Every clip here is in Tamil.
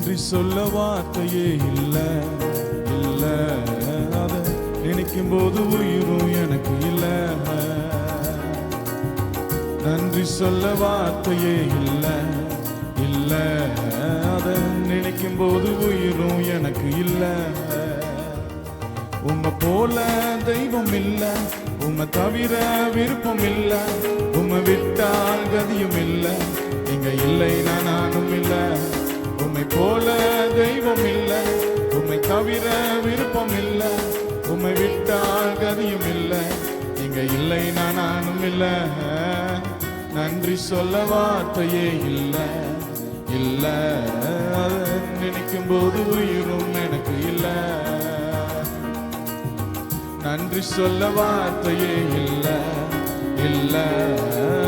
நன்றி சொல்ல வார்த்தையே இல்ல இல்ல, அதை நினைக்கும் போது உயிரும் எனக்கு இல்ல. நன்றி சொல்ல வார்த்தையே இல்ல இல்ல, அதை நினைக்கும் போது உயிரும் எனக்கு இல்ல. உம்மை போல தெய்வம் இல்ல, உம்மை தவிர விருப்பம் இல்ல, உம்மை விட்டால் கதியும் இல்ல, நீங்க இல்லைனா நானும் இல்ல. உம்மை போல தெய்வம் இல்ல, உம்மை தவிர விருப்பம் இல்ல, உம்மை விட்டால் கதியும் இல்ல, நீங்க இல்லைனா நானும் இல்ல. நன்றி சொல்ல வார்த்தையே இல்ல இல்ல, அதை நினைக்கும் போது உயிரும் எனக்கு இல்ல. நன்றி சொல்ல வார்த்தையே இல்ல இல்ல,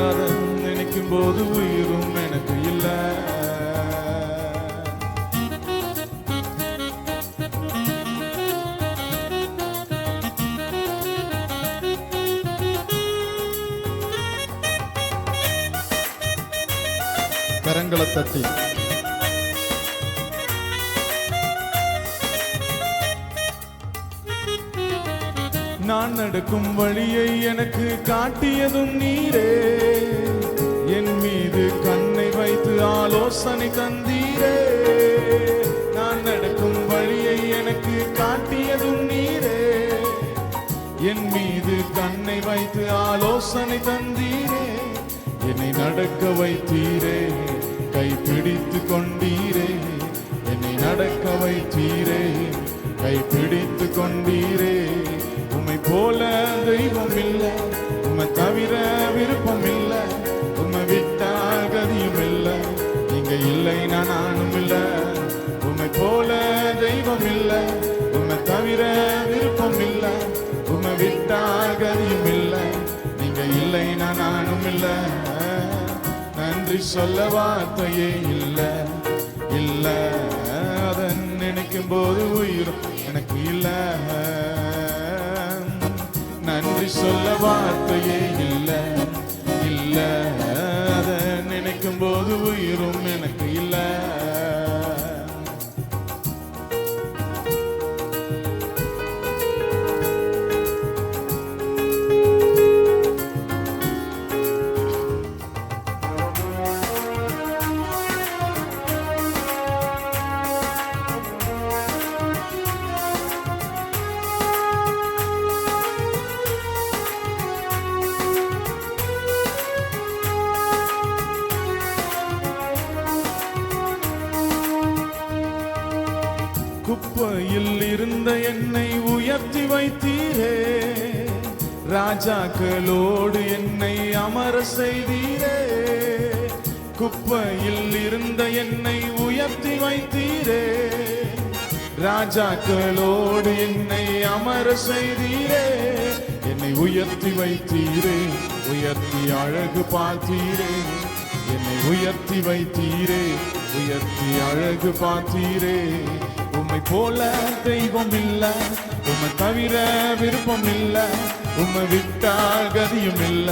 அதை நினைக்கும் போது உயிரும் எனக்கு இல்ல. கரங்களை தட்டி நான் நடக்கும் வழியை எனக்கு காட்டியதும் நீரே, என் மீது கண்ணை வைத்து ஆலோசனை தந்தீரே. நான் நடக்கும் வழியை எனக்கு காட்டியதும் நீரே, என் மீது கண்ணை வைத்து ஆலோசனை தந்தீரே. என்னை நடக்க வைத்தீரே, கைப்பிடித்து கொண்டீரே. என்னை நடக்க வைத்தீரே, கைப்பிடித்து கொண்டீரே. உம்மை போல தெய்வம் இல்ல, உம்மை தவிர விருப்பம் இல்ல, உம்மை விட்டால் கதியும் இல்ல, நீங்க இல்லைனா நானும் இல்ல. உம்மை போல தெய்வம் இல்ல, உம்மை தவிர விருப்பம் இல்ல, உம்மை விட்டால் கதியும் இல்ல, நீங்க இல்லைனா நானும் இல்ல. நன்றி சொல்ல வார்த்தையே இல்ல இல்ல, அதை நினைக்கும் போது உயிரும் எனக்கு இல்ல. நன்றி சொல்ல வார்த்தையே இல்ல இல்ல, அதை நினைக்கும் போது உயிரும் எனக்கு இல்ல. குப்பையில் இருந்த என்னை உயர்த்தி வைத்தீரே, ராஜாக்களோடு என்னை அமர செய்தீரே. குப்பையில் இருந்த என்னை உயர்த்தி வைத்தீரே, ராஜாக்களோடு என்னை அமர செய்தீரே. என்னை உயர்த்தி வைத்தீரே, உயர்த்தி அழகு பார்த்தீரே. என்னை உயர்த்தி வைத்தீரே, உயர்த்தி அழகு பார்த்தீரே. உம்மை போல தெய்வம் இல்ல, உம்மை தவிர விருப்பம் இல்ல, உம்மை விட்டால் கதியும் இல்ல,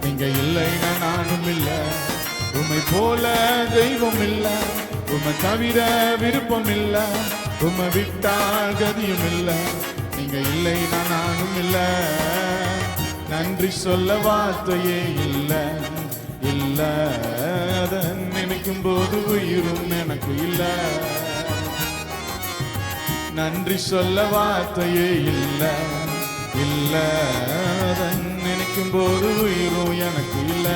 நீங்க இல்லைனா நானும் இல்ல. உம்மை போல தெய்வம் இல்ல, உம்மை தவிர விருப்பம் இல்ல, உம்மை விட்டால் கதியும் இல்ல, நீங்க இல்லைனா நானும் இல்ல. நன்றி சொல்ல வார்த்தையே இல்ல இல்ல, அதை நினைக்கும் போது உயிரும் எனக்கு இல்ல. நன்றி சொல்ல வார்த்தையே இல்ல இல்ல, அதை நினைக்கும் போது உயிரும் எனக்கு இல்ல.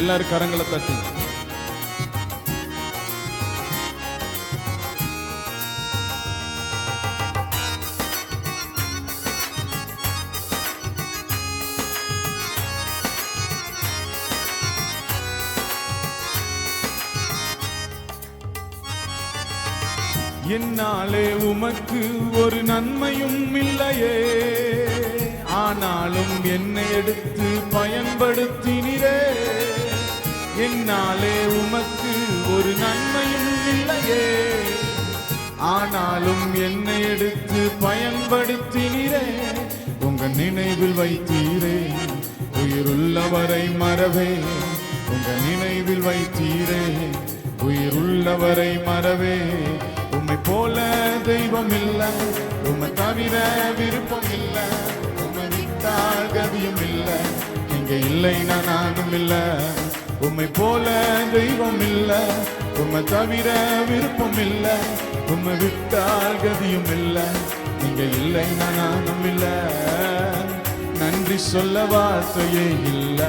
எல்லாரும் கரங்களை தட்டி என்னாலே உமக்கு ஒரு நன்மையும் இல்லையே, ஆனாலும் என்னை எடுத்து பயன்படுத்தினீரே. என்னாலே உமக்கு ஒரு நன்மையும் இல்லையே, ஆனாலும் என்னை எடுத்து பயன்படுத்தினீரே. உங்க நினைவில் வைத்தீரே, உயிருள்ளவரை மறவே உங்க நினைவில் வைத்தீரே. உயிர் உள்ளவரை மறவே, உம்மை போல தெய்வம் இல்ல, உம்மை தவிர விருப்பம் இல்ல, உம்மை விட்டால் கதியும் இல்ல, நீங்க இல்லைன்னா நானும் இல்ல. உம்மை போல தெய்வம் இல்ல, உம்மை தவிர விருப்பம் இல்ல, உம்மை விட்டால் கதியும் இல்ல, நீங்க இல்லைன்னா நானும் இல்ல. நன்றி சொல்ல வார்த்தையே இல்ல,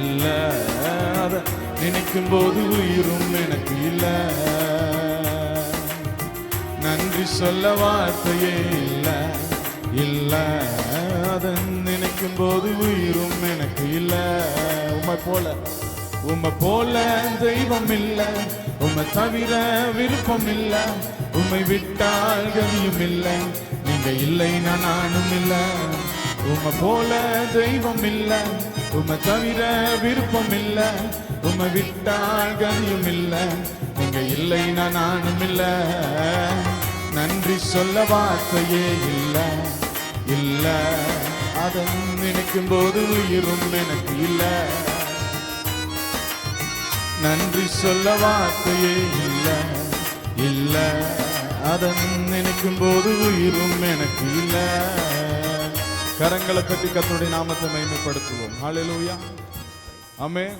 இல்ல அத நினைக்கும் போது உயிரும் எனக்கு இல்ல. நன்றி சொல்ல வார்த்தையே இல்ல, இல்ல அத நினைக்கும் போது உயிரும் எனக்கு இல்ல. உம்மை போல தெய்வம் இல்ல, உம்மை தவிர விருப்பம் இல்ல, உம்மை விட்டால் கதியும் இல்லை, நீங்க இல்லைன்னா நானும் இல்ல. உம்மை போல தெய்வம் இல்ல, உம்மை தவிர விருப்பம் இல்ல, உம்மை விட்டால் கதியும் இல்ல, நீங்க இல்லைன்னா நானும் இல்ல. நன்றி சொல்ல வார்த்தையே இல்ல, இல்ல அதை நினைக்கும் போது உயிரும் எனக்கு இல்ல. நன்றி சொல்ல வார்த்தையே இல்ல, இல்ல அதை நினைக்கும் போது உயிரும் எனக்கு இல்ல. கரங்களை தட்டி கர்த்தருடைய நாமத்தை மகிமைப்படுத்துவோம். ஹல்லேலூயா, ஆமென்.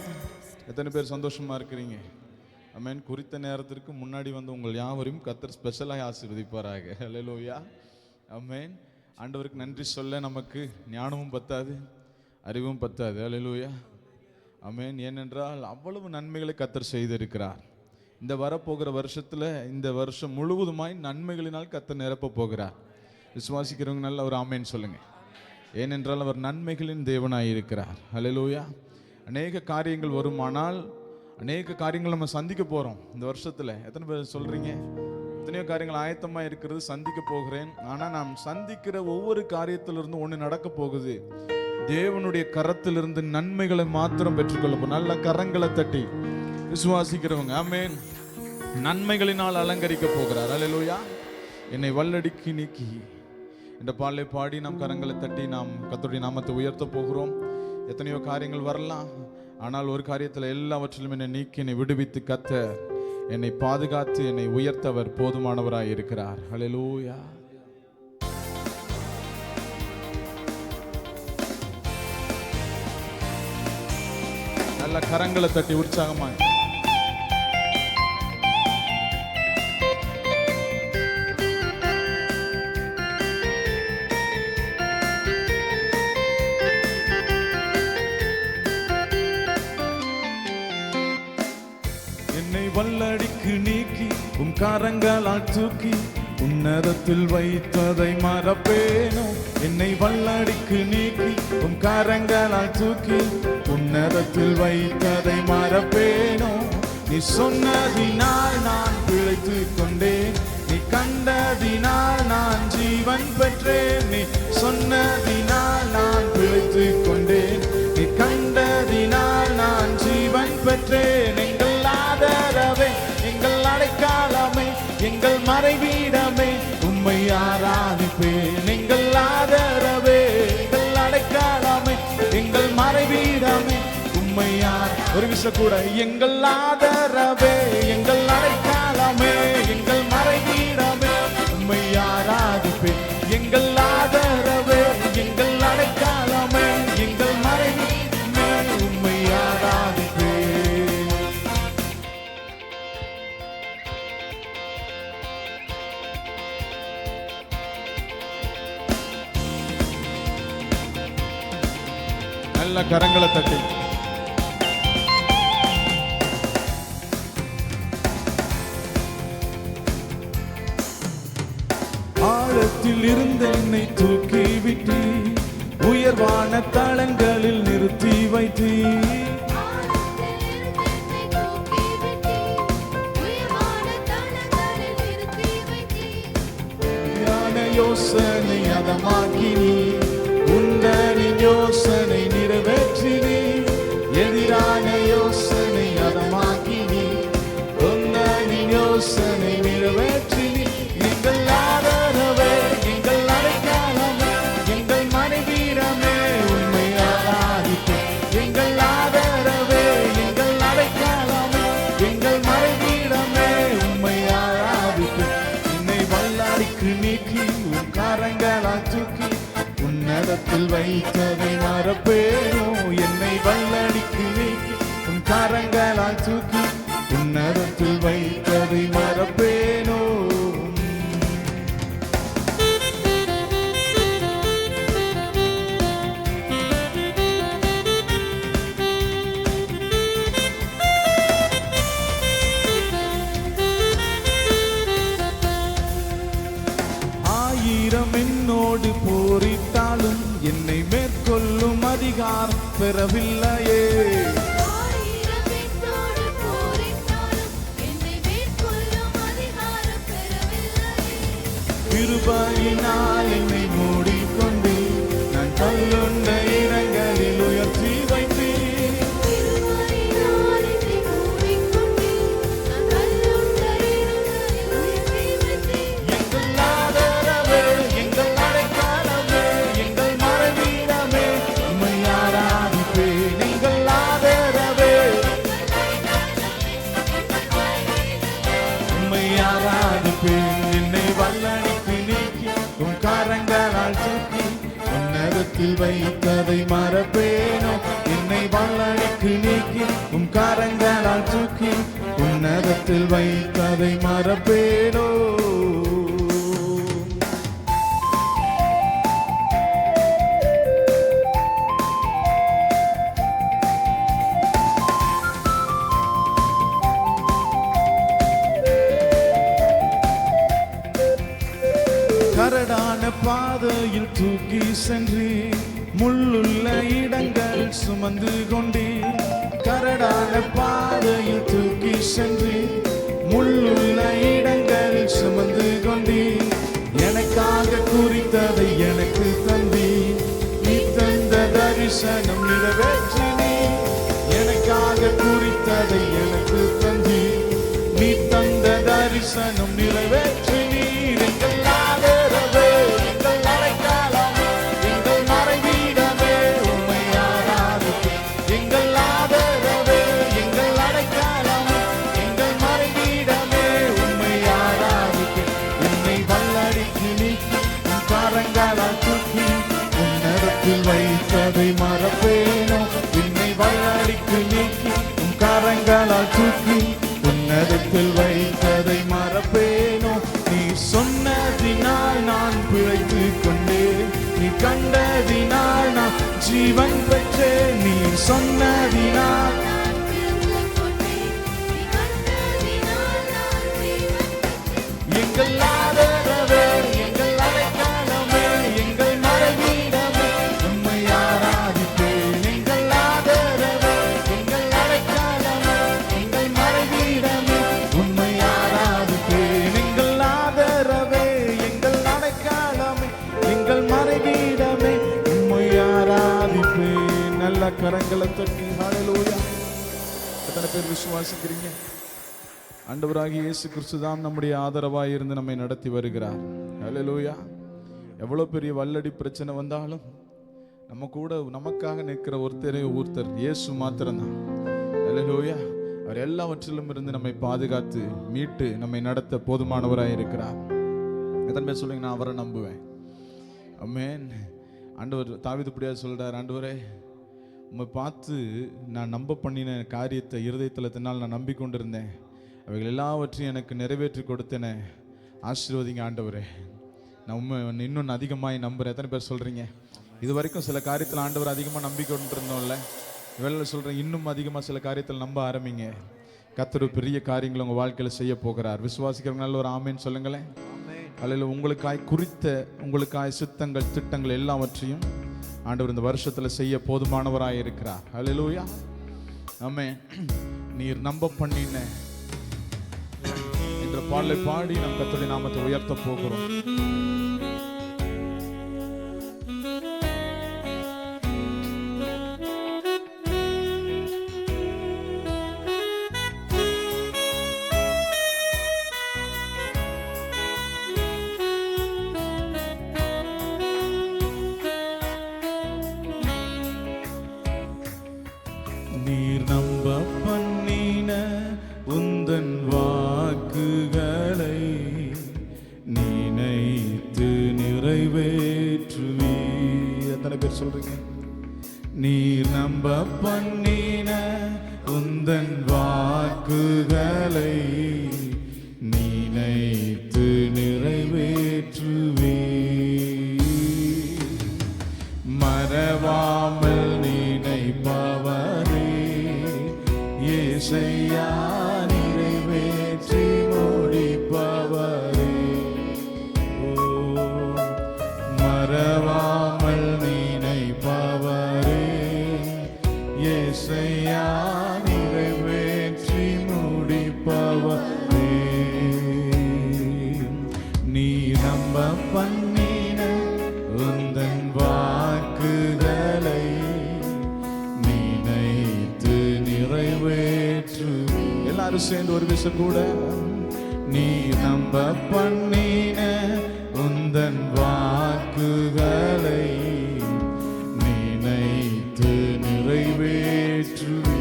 எத்தனை பேர் சந்தோஷமா இருக்கிறீங்க? ஆமென். குறித்த நேரத்திற்கு முன்னாடி வந்து உங்கள் யாவரையும் கர்த்தர் ஸ்பெஷலாக ஆசீர்வதிப்பாராக. ஹல்லேலூயா, ஆமென். ஆண்டவருக்கு நன்றி சொல்ல நமக்கு ஞானமும் பத்தாது, அறிவும் பத்தாது. ஹல்லேலூயா, ஆமென். ஏனென்றால் அவ்வளவு நன்மைகளை கர்த்தர் செய்திருக்கிறார். இந்த வரப்போகிற வருஷத்துல, இந்த வருஷம் முழுவதுமாய் நன்மைகளினால் கர்த்தர் நிரப்ப போகிறார். விசுவாசிக்கிறவங்க நல்ல ஒரு ஆமென் சொல்லுங்க. ஏனென்றால் அவர் நன்மைகளின் தேவனாய் இருக்கிறார். ஹல்லேலூயா. அநேக காரியங்கள் வருமானால் அநேக காரியங்கள் நம்ம சந்திக்க போறோம் இந்த வருஷத்துல. எத்தனை பேர் சொல்றீங்க? எத்தனையோ காரியங்கள் ஆயத்தமா இருக்கிறது, சந்திக்க போகிறேன். ஆனா நாம் சந்திக்கிற ஒவ்வொரு காரியத்திலிருந்து ஒண்ணு நடக்க போகுது. தேவனுடைய கரத்திலிருந்து நன்மைகளை மாத்திரம் பெற்றுக்கொள்ள. நல்ல கரங்களை தட்டி விசுவாசிக்கிறவங்க ஆமென். நன்மைகளினால் அலங்கரிக்க போகிறார். ஹல்லேலூயா. என்னை வல்லடிக்கு நீக்கி இந்த பாலை பாடி நாம் கரங்களை தட்டி நாம் கர்த்தருடைய நாமத்தை உயர்த்த போகிறோம். எத்தனையோ காரியங்கள் வரலாம், ஆனால் ஒரு காரியத்தில் எல்லாவற்றிலும் என்னை நீக்கி என்னை விடுவித்து கர்த்தர் என்னை பாதுகாத்து என்னை உயர்த்தவர் போதுமானவராய் இருக்கிறார். ஹல்லேலூயா. நல்ல கரங்களை தட்டி உற்சாகமா வல்லடிக்கு நீக்கி உம் கரங்களால் தூக்கி உன்னதத்தில் வைத்ததை மறப்பேனோ. என்னை வல்லடிக்கு நீக்கி உம் கரங்களால் தூக்கி உன்னதத்தில் வைத்ததை மறப்பேனோ. நீ சொன்னதினால் நான் பிழைத்து கொண்டேன், நீ கண்டதினால் நான் ஜீவன் பெற்றேன். நீ சொன்னதினால் நான் பிழைத்து கொண்டேன், நீ கண்டதினால் நான் ஜீவன் பெற்றேன். எங்கள் ஆதரவே, எங்கள் அடைக்கலமே, எங்கள் மறைவீடமே, உம்மை ஆராதிப்பேன். எங்கள் ஆதரவே, எங்கள் அடைக்கலமே, எங்கள் மறைவீடமே, உம்மை ஒரு விஷயம் கூட. எங்கள் ஆதரவே, எங்கள் அடைக்கலமே, எங்கள் மறைவீடமே, உம்மை ஆராதிப்பேன். எங்கள் ஆதரவே, எங்கள் அடைக்கலமே, எங்கள் மறைவீடமே, உம்மை ஆராதிப்பேன். நல்ல கரங்களை தட்டி ஆழத்தில் இருந்த என்னை தூக்கி விட்டு உயர்வான தளங்களில் நிறுத்தி வைத்து யோசனை அதமாக்கினி, உந்தனின் யோசனை நிறைவேற்றினி. எதிரான யோசனை அதமாக்கினி, உந்தனின் யோசனை நிறைவேற்றினி. எங்கள் ஆதரவே, எங்கள் அடைக்கலமே, எங்கள் மறைவீடமே, உம்மை ஆராதிப்பேன். எங்கள் ஆதரவே, எங்கள் மறைவீடமே உம்மை ஆராதிப்பேன். என்னை வல்லாடிக்கு நீக்கி உன் கரங்களால் தூக்கி உன்னதத்தில் வைத்ததை மறப்பேனோ. என்னை வல்லடிக்கு நீக்கி உன் கரங்களால் தூக்கி உன்னதத்தில் வைத்ததை மறப்பேனோ. ஆயிரம் என்னோடு போரிட்டாலும் என்னை மேற்கொள்ளும் அதிகாரம் பெறவில்லையே. கிருபையினால் என்னை மூடிக்கொண்டு நான் கல்லுண்ட இடங்களில் உயர்த்தி வைத்தேன். எங்கள் ஆதரவே, எங்கள் அடைக்கலமே, எங்கள் மறைவீடமே உம்மை ஆராதிப்பேன். எங்கள் ஆதரவே உம்மை ஆராதிப்பேன். என்னை வல்லடிக்கு நீக்கி உன் கரங்களால் தூக்கி உன்னதத்தில் வைத்ததை மறப்பேனோ. என்னை வல்லடிக்கு நீக்கி உன் கரங்களால் தூக்கி உன்னதத்தில் வைத்ததை மறப்பேனோ. கரடான பாதையில் தூக்கி சென்று முள்ளுள்ள இடங்கள் சுமந்து கொண்டே. கரடான பாதையில் தூக்கி சென்று முள்ளுள்ள இடங்கள் சுமந்து கொண்டே. எனக்காக குறித்ததை எனக்கு தந்தி நீ தந்த தரிசனம் நிறைவேற்றினே. எனக்காக குறித்ததை எனக்கு தந்தி நீ தந்த தரிசனம் நிறைவேற்றினீர். எங்கள் ஆதரவே, எங்கள் அடைக்கலமே, எங்கள் மறைவீடமே உம்மை ஆராதிப்பேன். எங்கள் ஆதரவே, எங்கள் அடைக்கலமே, எங்கள் மறைவீடமே உம்மை ஆராதிப்பேன். என்னை வல்லடிக்கு நீக்கி உன் கரங்களால் தூக்கி உன்னதத்தில் வைத்ததை மறப்பேனோ. என்னை வல்லடிக்கு நீக்கி உன் கரங்களால் தூக்கி உன்னதத்தில் வைத்ததை மறப்பேனோ. நீ சொன்னதினால் நான் பிழைத்து கொண்டேன். நீ கண்டதினால் நான் ஜீவன் பெற்றேன். நீ சொன்னதினால் எங்கள் ஆதரவே, எங்கள் அடைக்கலமே, எங்கள் மறைவீடமே உம்மை ஆராதிப்பேன். எங்கள் ஆதரவே, எங்கள் அடைக்கலமே, எங்கள் மறைவீடமே உம்மை ஆராதிப்பேன். எங்கள் ஆதரவே, எங்கள் அடைக்கலமே, எங்கள் மறைவீடமே உம்மை ஆராதிப்பேன். நல்ல கரங்களை தட்டி ஹல்லேலூயா. எத்தனை பேர் விசுவாசிக்கிறீங்க? ஆண்டவராகிய இயேசு கிறிஸ்து தான் நம்முடைய ஆதரவாய் இருந்து நம்மை நடத்தி வருகிறார். ஹல்லேலூயா. எவ்வளவு பெரிய வல்லடி பிரச்சனை வந்தாலும் நம்ம கூட நமக்காக நிற்கிற ஒருத்தர் இயேசு மாத்திரம்தான். ஹல்லேலூயா. அவர் எல்லாவற்றிலும் இருந்து நம்மை பாதுகாத்து மீட்டு நம்மை நடத்த போதுமானவராய் இருக்கிறார். எத்தனை பேர் சொல்லுங்க, நான் அவரை நம்புவேன். ஆமென். ஆண்டவர் தாவீது இப்படியா சொல்றார், ஆண்டவரே உம்மை பார்த்து நான் நம்ப பண்ணின காரியத்தை இருதயத்தில் நான் நம்பிக்கொண்டிருந்தேன். அவைகள் எல்லாவற்றையும் எனக்கு நிறைவேற்றி கொடுத்தேனே, ஆசீர்வதிங்க ஆண்டவரே. நான் உண்மை இன்னொன்று அதிகமாக நம்புகிறேன். எத்தனை பேர் சொல்கிறீங்க? இது வரைக்கும் சில காரியத்தில் ஆண்டவர் அதிகமாக நம்பிக்கொண்டிருந்தோம்ல, வேலை சொல்கிறேன், இன்னும் அதிகமாக சில காரியத்தில் நம்ப ஆரம்பிங்க. கர்த்தர் பெரிய காரியங்களை உங்கள் வாழ்க்கையில் செய்ய போகிறார். விசுவாசிக்கிறவங்க நல்ல ஒரு ஆமேன்னு சொல்லுங்களேன். அதில் உங்களுக்காய் குறித்த உங்களுக்காய் சித்தங்கள் திட்டங்கள் எல்லாவற்றையும் ஆண்டவர் இந்த வருஷத்தில் செய்ய போதுமானவராக இருக்கிறார். ஹல்லேலூயா. ஆமென். நீர் நம்ப பண்ணின என்ற பாடலை பாடி நம் கர்த்தருடைய நாமத்தை உயர்த்த போகிறோம். நீர் நம்ப பண்ணின உந்தன் வாக்குகளை நினைத்து நிறைவேற்றுவி. எத்தனை பேர் சொல்றீங்க? நீர் நம்ப பண்ணின உந்தன் வாக்குகளை நினைத்து நிறைவேற்றுவி. மறவாமல் நினைப்பவரே இயேசையா, நிறைவேற்றி முடிப்பவரே. மறவாமல் நினைப்பவரே இயேசையா, நிறைவேற்றி முடிப்பவரே. நீ நம்ப பண்ணின உந்தன் வாக்குகளை நினைத்து நிறைவேற்று. எல்லாரும் சேர்ந்து ஒரு விஷயம் கூட. நீ நம்ப பண்ணின உந்தன் வாக்குகளை நினைத்து நிறைவேற்றுவி.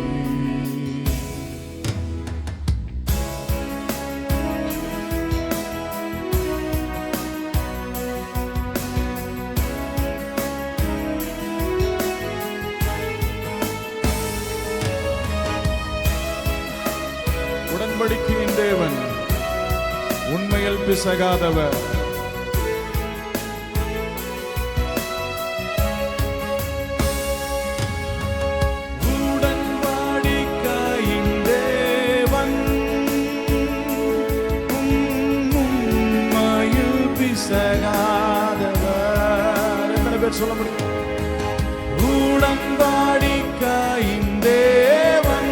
உடன்படிக்கையின் தேவன், உண்மையில் பிசகாதவர். உடன்படிக்கையின் தேவன், உண்மையில் பிசகாதவர். எத்தனை பேர் சொல்ல முடியும்? உடன்படிக்கையின் தேவன்,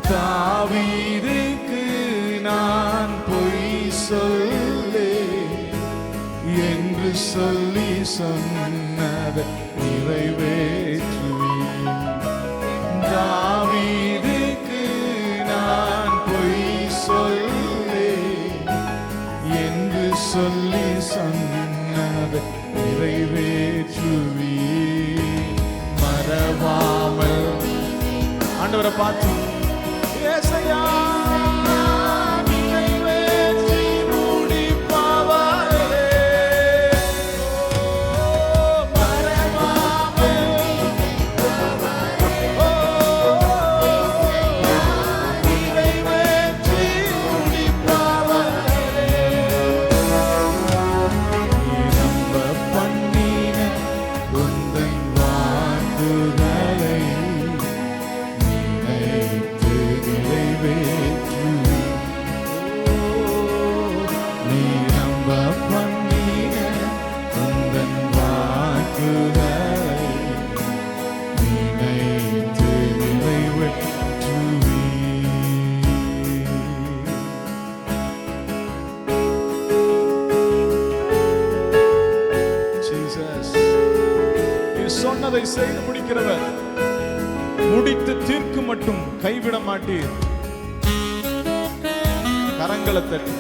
தாவீதுக்கு நான் பொய் சொல்லே என்று சொல்லி சொன்னதை நிறைவேற்றுவி. தாவீதுக்கு நான் பொய் சொல்லே என்று சொல்லி சொன்னதை நிறைவேற்றுவி. மறவாமல் ஆண்டவரை பார்த்து இயேசையா, நிறைவேற்றி முடிப்பவரே. மறவாமல் நிறைவேற்றி முடிப்பவரே. நீ நம்ப பண்ணின உந்தன் வாக்குகளை நினைத்து நிறைவேற்றுவி. நீ நம்ப பண்ணின உந்தன் வாக்குகளை நினைத்து நிறைவேற்றுவி. ஜீசஸ், நீ சொன்னதை செய்து முடிக்கிறவர், முடித்து தீர்க்கு மட்டும் கைவிட மாட்டீர். கரங்களை தட்டி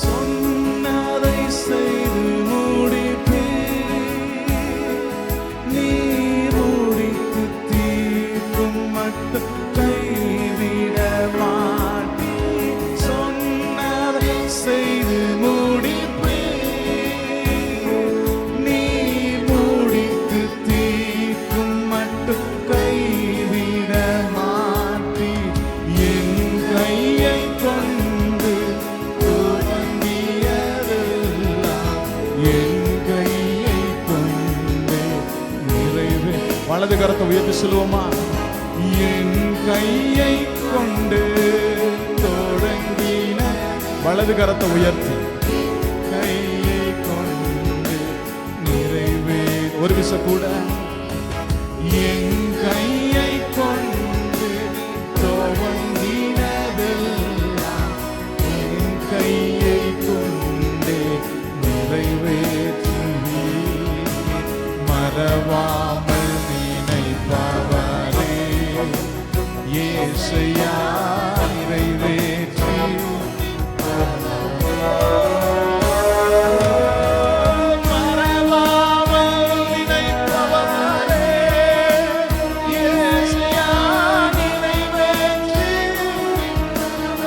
சொன்னதை செய்து முடிப்பீர். நீ முடித்து தீர்க்கும் மட்டும் கைவிட மாட்டீர். சொன்னதை செய்து முடிப்பீர். நீ முடித்து தீர்க்கும் மட்டும் கைவிட மாட்டீர். என் கையை கொண்டு துவங்கியதெல்லாம் என் கையை கொண்டே நிறைவே. வலது கரத்தை உயர்த்தி சொல்லுவோமா? என் கையை கொண்டு தொடங்கின. வலது கரத்தை உயர்த்தி கையை கொண்டு நிறைவே. ஒரு விஷயம் கூட. என் கையை கொண்டு துவங்கினதெல்லாம் என் கையை கொண்டே நிறைவே. மறவாமல் நினைப்பவரே இயேசையா நிறைவேற்றி மறவாமல் நினைப்பவரே இயேசையா நிறைவேற்றி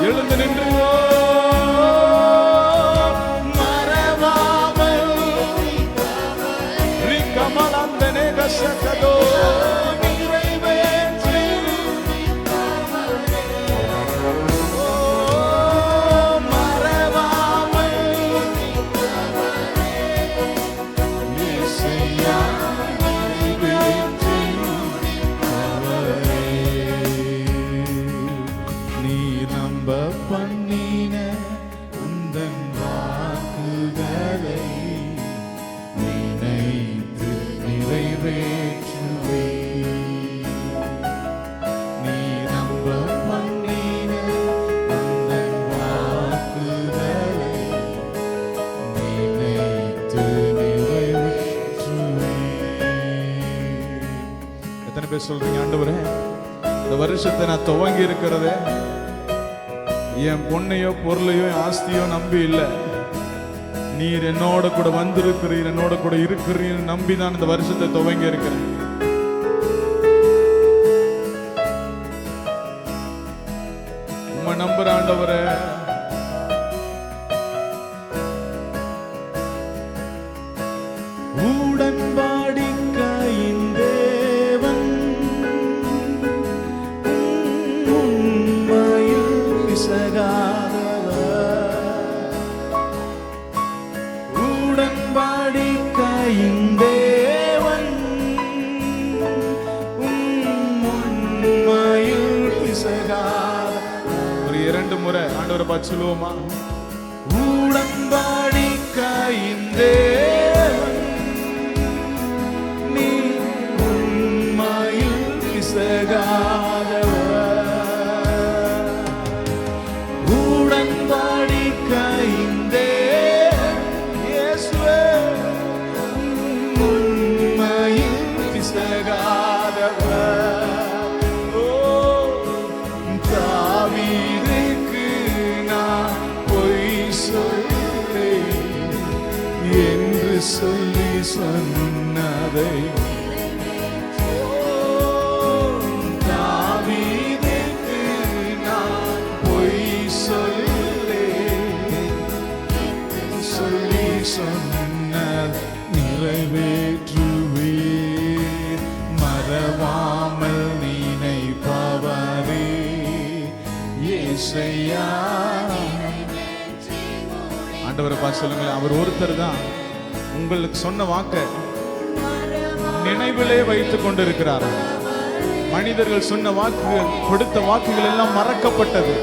எழுந்து நின்று பண்ணின உந்தன் வாக்குகளை நினைத்து நிறைவேற்றுவே. நீ நம்ப பண்ணின உந்தன் வாக்குகளை நினைத்து நிறைவேற்றுவே. எத்தனை பேர் சொல்றீங்க, ஆண்டவரே இந்த வருஷத்தை நான் துவங்கி இருக்கிறதே என் பொண்ணையோ பொருளையோ ஆஸ்தியோ நம்பி இல்லை, நீர் என்னோட கூட வந்திருக்கிறீர், என்னோட கூட இருக்கிறீர் நம்பி தான் இந்த வருஷத்தை துவங்கி இருக்கிறேன். உம்மை நம்புற ஆண்டவரே, உடன்படிக்கையின் தேவன் உடன்படிக்கையின் தேவன் உண்மையில் பிசகாத. ஒரு 2 முறை ஆண்டவரை பார்த்து சொல்லுவோமா? உடன்படிக்கையின் தேவன் நீ உண்மையில் பிசகாதவர். உடன்படிக்கையின் தேவன் இயேசுவே உண்மையில் பிசகாதவர். ஓ தாவீதுக்கு நான் பொய் சொல்லேன் என்று சொல்லி சொன்னதை சொன்னது நிறைவேற்றுவீர். மறவாமல் நினைப்பவரே இயேசையா. ஆண்டவரை பார்த்து சொல்லுங்களேன், அவர் ஒருத்தர் தான் உங்களுக்கு சொன்ன வாக்க நினைவிலே வைத்துக் கொண்டிருக்கிறார். மனிதர்கள் சொன்ன வாக்குகள், கொடுத்த வாக்குகள் எல்லாம் மறக்கப்பட்டது.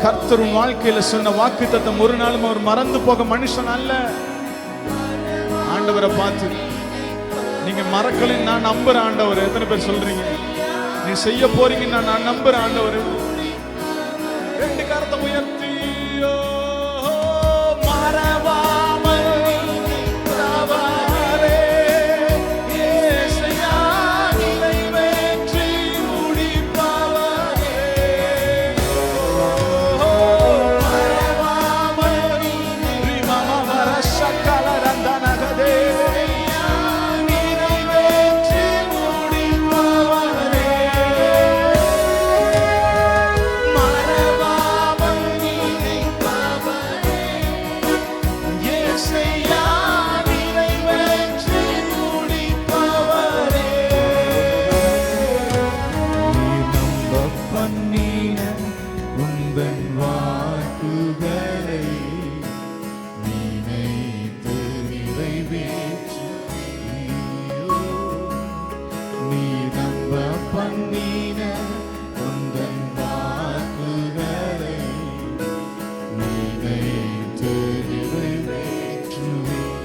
கர்த்தர் உன் வாழ்க்கையில சொன்ன வாக்குத்தத்தம் ஒரு நாளும் அவர் மறந்து போக மனுஷன் அல்ல. ஆண்டவரை பார்த்து நீங்க மறக்கலைன்னு நான் நம்புறேன் ஆண்டவர். எத்தனை பேர் சொல்றீங்க நீ செய்ய போறீங்கன்னு நான் நம்புறேன் ஆண்டவர். 2 கரத்தை உயர்த்தி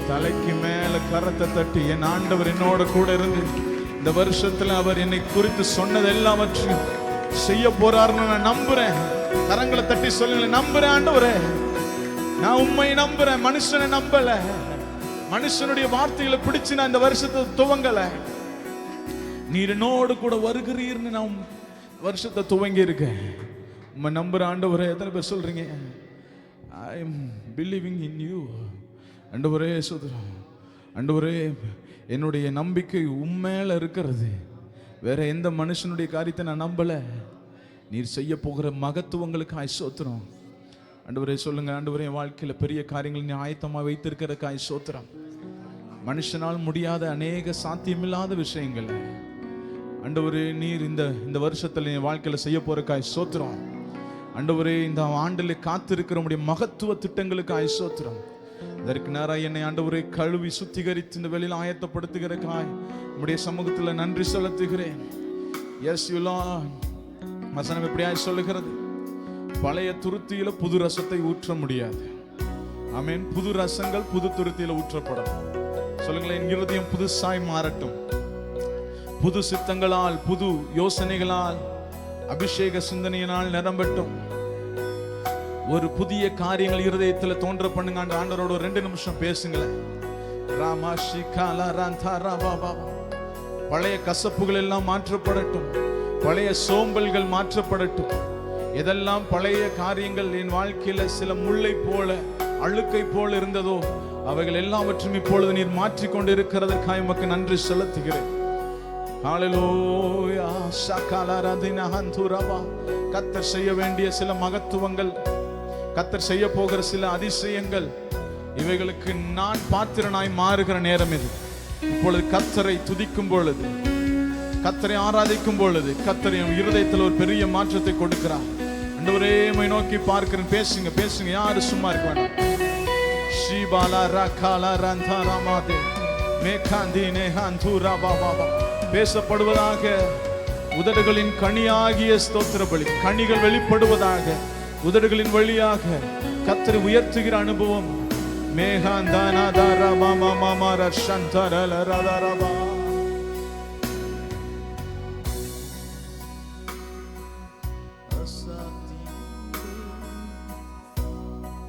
தலைக்கு மேல கரத்தை தட்டி என் ஆண்டவர் என்னோட கூட இருந்து இந்த வருஷத்துல அவர் என்னை குறித்து சொன்னது எல்லாவற்றையும் செய்ய போறாருன்னு நான் நம்புறேன். கரங்களை தட்டி சொல்லுங்க, நம்புறேன் ஆண்டவரே, நான் உண்மை நம்புறேன், மனுஷனை நம்பல. மனுஷனுடைய வார்த்தைகளை பிடிச்சு நான் இந்த வருஷத்தை துவங்கல. நீர் என்னோடு கூட வருகிறீர்னு நான் வருஷத்தை துவங்கி இருக்கேன். உம்மை நம்புற ஆண்டவரே. எத்தனை பேர் சொல்றீங்க I am believing in you? ஆண்டவரே சோதரம், ஆண்டவரே என்னுடைய நம்பிக்கை உண்மையில இருக்கிறது. வேற எந்த மனுஷனுடைய காரியத்தை நான் நம்பல. நீர் செய்ய போகிற மகத்துவங்களுக்கு ஆசோத்திரம். ஆண்டவரே சொல்லுங்க, ஆண்டவரே என் வாழ்க்கையில பெரிய காரியங்கள் நீ ஆயத்தமா வைத்திருக்கிறதுக்கு ஆசோத்திரம். மனுஷனால் முடியாத அநேக சாத்தியமில்லாத விஷயங்கள் ஆண்டவரே நீர் இந்த வருஷத்துல என் வாழ்க்கையில செய்ய போறக்காய் சோத்திரம். ஆண்டவரே இந்த ஆண்டில் காத்திருக்கிற உடைய மகத்துவ திட்டங்களுக்கு சோத்திரம். இதற்கு நேராக என்னை ஆண்டவரே கழுவி சுத்திகரித்து இந்த வெளியில் ஆயத்தப்படுத்துகிறக்காய் உடைய சமூகத்தில் நன்றி செலுத்துகிறேன். Yes you Lord. வசனம் எப்படியாய் சொல்லுகிறது, பழைய துருத்தியில புது ரசத்தை ஊற்ற முடியாது. ஆமென். புது ரசங்கள் புது துருத்தியில ஊற்றப்படும். சொல்லுங்களேன், என் இருதயம் புதுசாய் மாறட்டும். புது சித்தங்களால் புது யோசனைகளால் அபிஷேக சிந்தனையினால் நிரம்பட்டும். ஒரு புதிய காரியங்கள் இருதயத்தில் தோன்ற பண்ணுங்க. ஆண்டவரோட ஒரு 2 நிமிஷம் பேசுங்களேன். பழைய கசப்புகள் எல்லாம் மாற்றப்படட்டும். பழைய சோம்பல்கள் மாற்றப்படட்டும். எதெல்லாம் பழைய காரியங்கள் என் வாழ்க்கையில சில முள்ளை போல அழுக்கை போல இருந்ததோ அவைகள் எல்லாவற்றும் இப்பொழுது நீர் மாற்றிக்கொண்டு இருக்கிறதற்காக உமக்கு நன்றி செலுத்துகிறேன். ஹல்லேலூயா. ஷகலரதின ஹந்துரபா. கர்த்தர் செய்ய வேண்டிய சில மகத்துவங்கள், கர்த்தர் செய்ய போகிற சில அதிசயங்கள், இவைகளுக்கு நான் பாத்திரனாய் மாறுகிற நேரம் இது. இப்பொழுது கர்த்தரை துதிக்கும் பொழுது, கர்த்தரை ஆராதிக்கும் பொழுது கர்த்தர் என் இருதயத்தில் ஒரு பெரிய மாற்றத்தை கொடுக்கிறார். ஆண்டவரே உம்மை நோக்கி பார்க்கிறேன். பேசுங்க பேசுங்க, யாரும் சும்மா இருக்க வேண்டாம். ஷீபாலா ரகாலா ரந்தாராமாதே மேகாந்தினே ஹந்துரா பாபா. பேசப்படுவதாக உதடுகளின் கனியாகிய ஸ்தோத்திர பலி, கனிகள் வெளிப்படுவதாக உதடுகளின் வழியாக கர்த்தரை உயர்த்துகிற அனுபவம். மேகாந்தானாதாரா மாமா மாமா ரஷந்தரலரதரபா.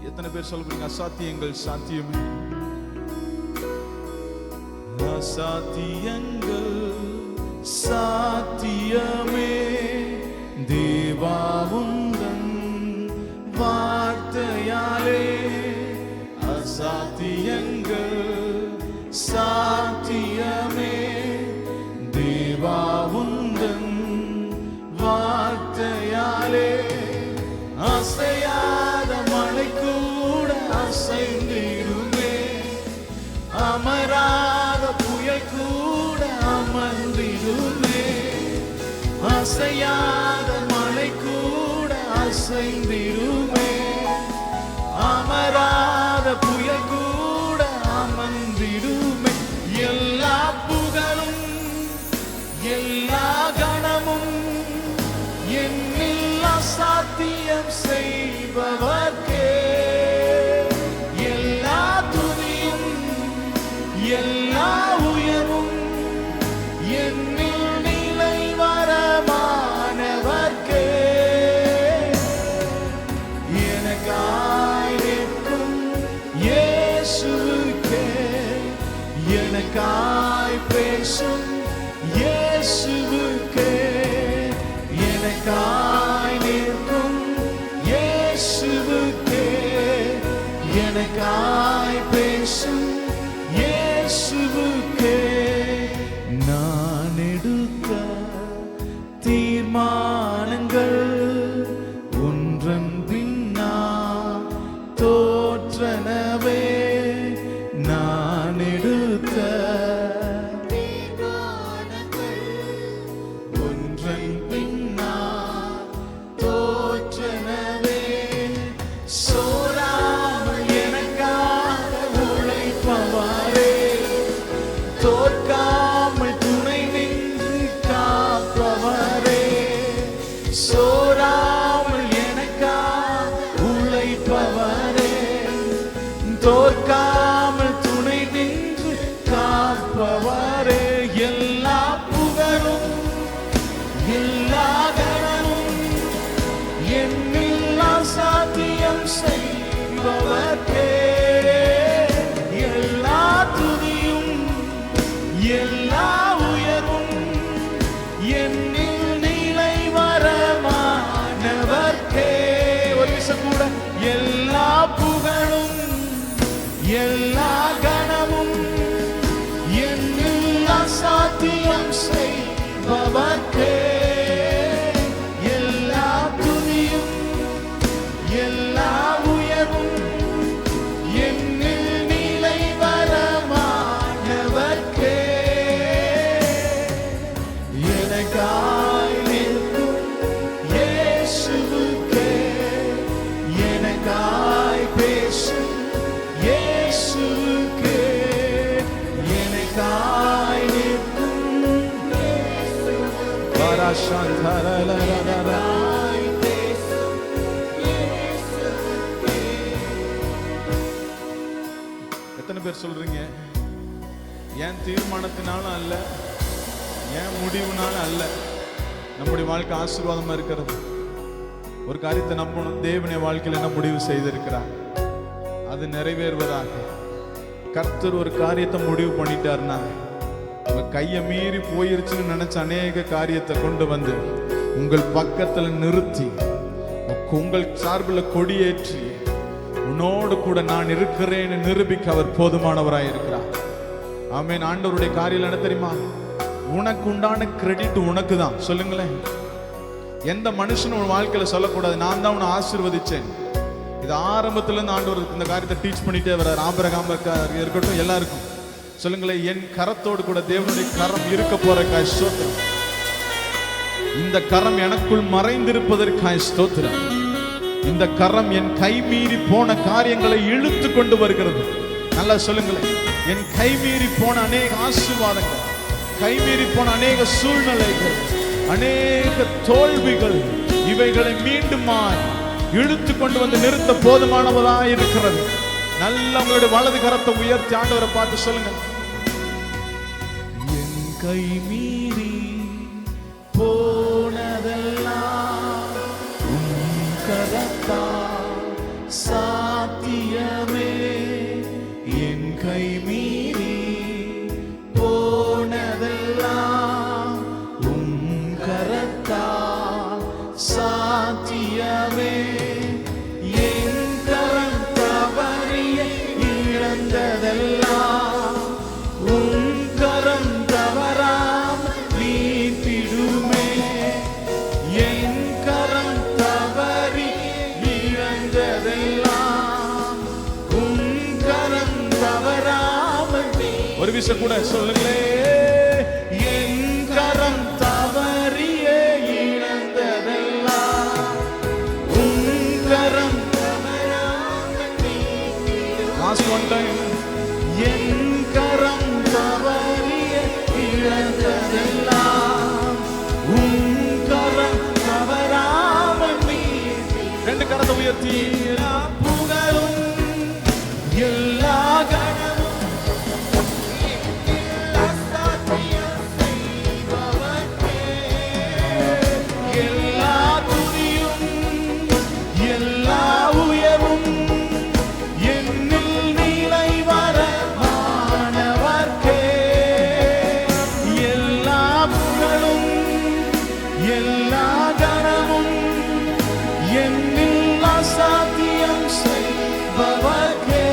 எத்தனை பேர் சொல்றீங்க அசாத்தியங்கள் சாத்தியமே? அசாத்தியங்கள் சாத்தியமே தேவா உந்தன் வார்த்தையாலே. அசாத்தியங்கள் சாத்தியமே தேவா உந்தன் வார்த்தையாலே. அசையாத மழை கூட அசைந்திடுமே, அமராத புயல் கூட அமர்ந்திடுமே. அசையாத மழை கூட அசைந்திடுமே, அமராத புயல் கூட அமர்ந்திடுமே. எல்லா புகழும் எல்லா கணமும் என்னில் அசாத்தியம் செய்பவர்க்கே. எல்லா துதியும் எல்லா உயர்வும் என்னில் நிலை வரமானவர்க்கே. எனக்காய் நிற்கும் இயேசுவுக்கே, எனக்காய் பேசும் இயேசுவுக்கே, எனக்காய் நிற்கும் இயேசுவுக்கே, எனக்காய் பேசும் இயேசுவுக்கே. நான் எடுத்த தீர்மானங்கள் ஒன்றன் பின்னா தோற்றனவே. நான் எடுத்த தீர்மானங்கள் எல்லா உயர்வும் என்னில் நிலை வரமானவர்க்கே. ஒரு விஷயம் கூட, எல்லா புகழும் எல்லா கனமும் என்னில் அசாத்தியம் செய்பவர்க்கே. எல்லா துதியும் எல்லா உயர்வும் என்னில் நிலை வரமானவர்க்கே. எனக்காய் நிற்கும் இயேசுவுக்கே, எனக்காய் பேசும் இயேசுவுக்கே, எனக்காய் நிற்கும் இயேசுவுக்கே. எத்தனை பேர் சொல்றீங்க, என் தீர்மானத்தினாலும் அல்ல, என் முடிவுனாலும் அல்ல நம்முடைய வாழ்க்கை ஆசீர்வாதமா இருக்கிறது? ஒரு காரியத்தை நம்பணும், தேவனுடைய வாழ்க்கையில் என்ன முடிவு செய்திருக்கிறார் அது நிறைவேறுவதாக. கர்த்தர் ஒரு காரியத்தை முடிவு பண்ணிட்டார்னா, உங்க கையை மீறி போயிருச்சுன்னு நினைச்ச அநேக காரியத்தை கொண்டு வந்து உங்கள் பக்கத்துல நிறுத்தி உங்கள் சார்பில் கொடியேற்றி உன்னோடு கூட நான் இருக்கிறேன்னு நிரூபிக்க அவர் போதுமானவராய் இருக்கிறார். ஆமென். ஆண்டவருடைய காரியம் என்ன தெரியுமா? உனக்கு உண்டான கிரெடிட் உனக்கு தான். சொல்லுங்களேன், எந்த மனுஷனும் உன் வாழ்க்கையில சொல்லக்கூடாது நான் தான் உன்னை ஆசீர்வதிச்சேன். இது ஆரம்பத்துல இருந்து ஆண்டவர் இந்த காரியத்தை டீச் பண்ணிட்டே வர்றார். ஆபிரகாம் இருக்கட்டும், எல்லாருக்கும் சொல்லுங்களேன், என் கரத்தோடு கூட தேவனுடைய கரம் இருக்க போறக்காய் ஸ்தோத்திரம். இந்த கரம் எனக்குள் மறைந்திருப்பதற்காய் ஸ்தோத்திரம். இந்த கரம் என் கை மீறி போன காரியங்களை இழுத்து கொண்டு வருகிறது. நல்லா சொல்லுங்களேன், என் கை மீறி போன அநேக ஆசீர்வாதங்கள், கை மீறி போன அநேக சூழ்நிலைகள், அநேக தோல்விகள், இவைகளை மீண்டும் இழுத்து கொண்டு வந்து நிறுத்த போதுமானவதாக இருக்கிறது. நல்ல உங்களுடைய வலது கரத்தை உயர்த்தி ஆண்டவரை பார்த்து சொல்லுங்க, என் கை மீறி போனதெல்லாம் உம் கரத்தால் சாத்தியமே. என் கை மீறி போனதெல்லாம் உம் கரத்தால் சாத்தியமே. என் கரம் தவறிய இழந்ததெல்லாம் உம் கரம் தவறாம நீட்டிடுமே. என் கரம் தவறி இழந்ததெல்லாம் உம் கரம் தவறாம. ஒரு விஷயம் கூட சொல்லுங்களே, என் கரம் தவறிய இழந்ததெல்லாம் உம் கரம் தவறாம நீட்டிடுமே. லாஸ்ட் ஒன் டைம், என் கரம் தவறிய இழந்ததெல்லாம் உம் கரம் தவறாம நீட்டிடுமே. ரெண்டு கரத்தை உயர்த்தி, எல்லா புகழும் எல்லா கனமும் எல்லா துதியும் எல்லா உயர்வும் என்னில் நிலை வரமானவர்க்கே. எல்லா புகழும் எல்லா கனமும் என்னில் அசாத்தியம் செய்பவர்க்கே.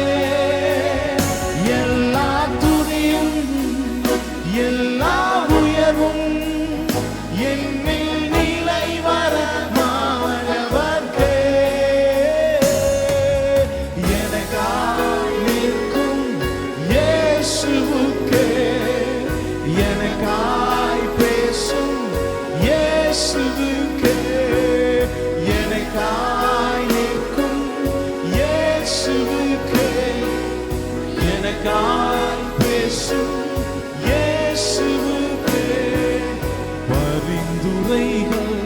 எல்லா துதியும் எல்லா உயர்வும் என்னில் நிலை வரமானவர்க்கே. எனக்காய் நிற்கும் இயேசுவுக்கே, எனக்காய் பேசும் இயேசுவுக்கே, எனக்காய் நிற்கும் இயேசுவுக்கே, எனக்காய் பேசும் இயேசுவுக்கே. பரிந்துரைகள்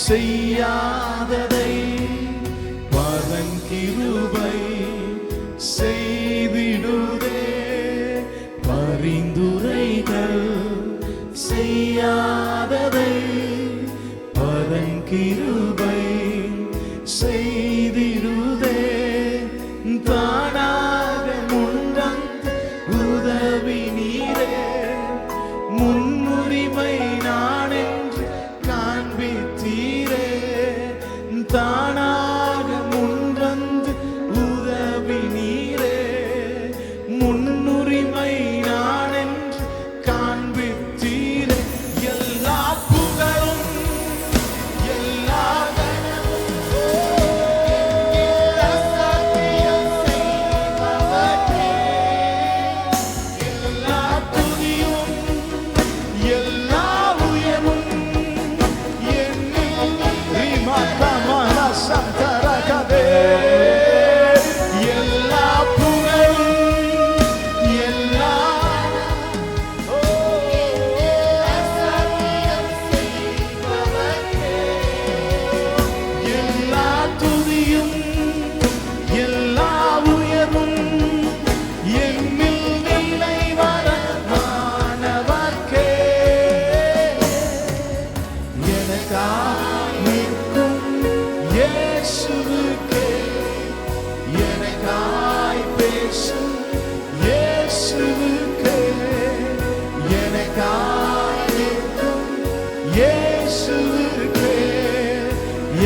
செய்யாததை பரன் கிருபை செய்திடுதே. பரிந்துரைகள் செய்யாததை பரன் கிருபை செய்திடுதே. தானாக முன்வந்து உதவி நீரே. முன்னுரிமை நான் என்று காண்பித்தீரே. தானாக முன்வந்து உதவினீரே. முன்னுரிமை நான் என்று காண்பித்தீரே. எல்லா புகழும் எல்லா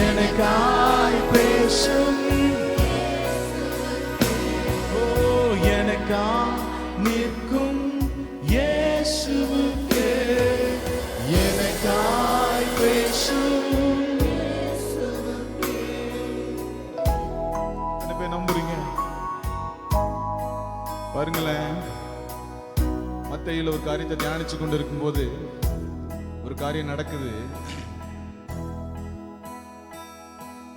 எனக்காய் பேசும் எனக்காய் நிற்கும் இயேசுவுக்கே எனக்காய் பேசும். என்ன பேர் நம்புறீங்க? பாருங்களேன், மத்தேயுல ஒரு காரியத்தை தியானிச்சு கொண்டு இருக்கும் போது ஒரு காரியம் நடக்குது.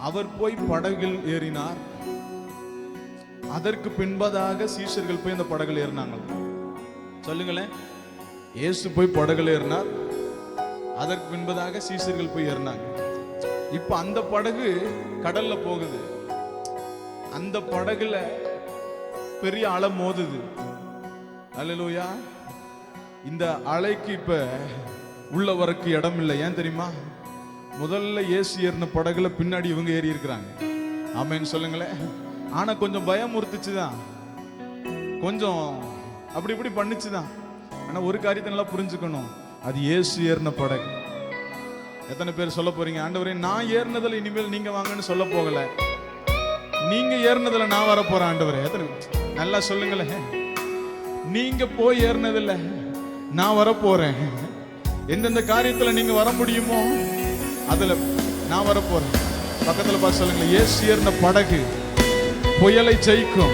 அவர் போய் படகில் ஏறினார். அதற்கு பின்பதாக சீஷர்கள் போய் அந்த படகில் ஏறினாங்க. சொல்லுங்களேன், இயேசு போய் படகுல ஏறினார். அதற்கு பின்பதாக சீஷர்கள் போய் ஏறினாங்க. இப்ப அந்த படகு கடல்ல போகுது. அந்த படகுல பெரிய அலை மோதுது. அல்லேலூயா. இந்த அலைக்கு இப்ப உள்ள வரக்கு இடம் இல்லை. ஏன் தெரியுமா? முதல்ல இயேசு ஏறின படகுல பின்னாடி இவங்க ஏறி இருக்கிறாங்க. ஆமென் சொல்லுங்களேன். ஆனா கொஞ்சம் பயமுறுத்துச்சுதான், கொஞ்சம் அப்படி இப்படி பண்ணுச்சுதான். ஆனா ஒரு காரியத்தை நல்லா புரிஞ்சுக்கணும், அது இயேசு ஏறின படகு. எத்தனை பேர் சொல்ல போறீங்க, ஆண்டவரே நான் ஏறினதுல இனிமேல் நீங்க வாங்கன்னு சொல்ல போகல, நீங்க ஏறினதுல நான் வர போறேன் ஆண்டவரே? எத்தனை நல்லா சொல்லுங்களேன். நீங்க போய் ஏறினதுல நான் வர போறேன். எந்தெந்த காரியத்துல நீங்க வர முடியுமோ அதுல நான் வர போறேன். பக்கத்துல பார்த்து சொல்லுங்க, இயேசு ஏறின படகு புயலை ஜெயிக்கும்,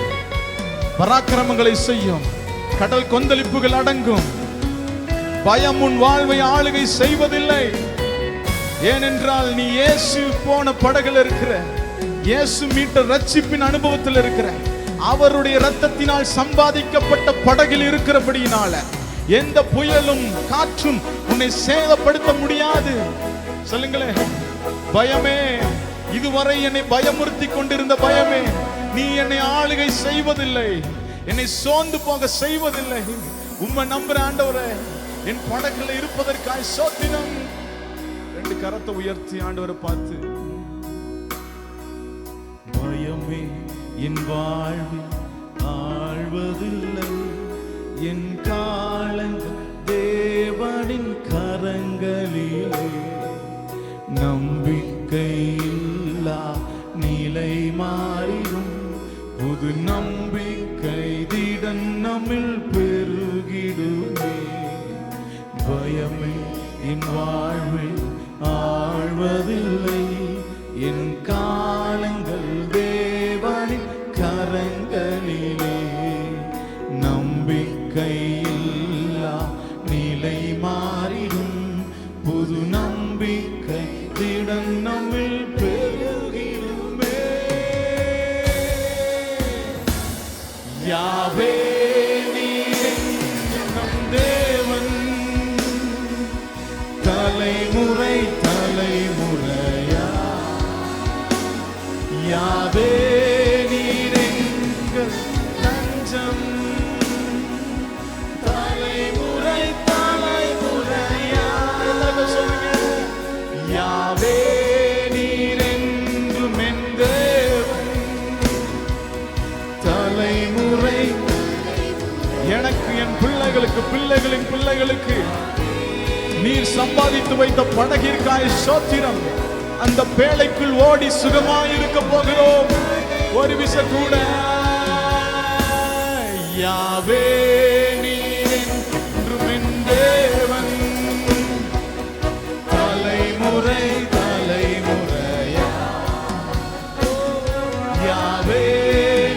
பராக்கிரமங்களை செய்யும், கடல் கொந்தளிப்புகள் அடங்கும். பயம் உன் வாழ்வை ஆளுகை செய்வதில்லை. ஏனென்றால் நீ இயேசு போன படகுல இருக்கிற, இயேசு மீட்ட ரட்சிப்பின் அனுபவத்தில் இருக்கிற, அவருடைய இரத்தத்தினால் சம்பாதிக்கப்பட்ட படகில் இருக்கிறபடியினால எந்த புயலும் காற்றும் உன்னை சேதப்படுத்த முடியாது. சொல்லுங்களேன், பயமே, இதுவரை என்னை பயமுறுத்தி கொண்டிருந்த பயமே, நீ என்னை ஆளுகை செய்வதில்லை, என்னை சோர்ந்து போக செய்வதில்லை. உம்மை நம்புற ஆண்டவரே, என் படகுல இருப்பதற்காய் சோத்திரம். ரெண்டு கரத்தை உயர்த்தி ஆண்டவரை பார்த்து, பயமே என் வாழ்வில் ஆழ்வதில்லை, என் காலங்கள் தேவனின் கரங்களிலே. நம்பிக்கையில்லா நிலை மாறிடும், புது நம்பிக்கை திடன் நம்மில் பெருகிடுமே. பயமே என் வாழ்வில் ஆழ்வதில்லை, என் காலங்கள் தேவனின் கரங்களிலே. நம்பிக்கையில்லா நிலை மாறிடும், புது நம்பிக்கை திடன் நம்மில் பெருகிடுமே. யாவே நம் தேவன், தலைமுறை தலைமுறையா. யாவே நீர் எங்கள் தஞ்சம், எனக்கு, என் பிள்ளைகளுக்கு, பிள்ளைகளின் பிள்ளைகளுக்கு நீர் சம்பாதித்து வைத்த படகிற்காய் ஸ்தோத்திரம். அந்த பேழைக்குள் ஓடி சுகமாய் இருக்க போகிறோம். ஒரு விச கூட யாவே நீர் என்றும் என் தேவன், தலைமுறை தலைமுறையா யாவே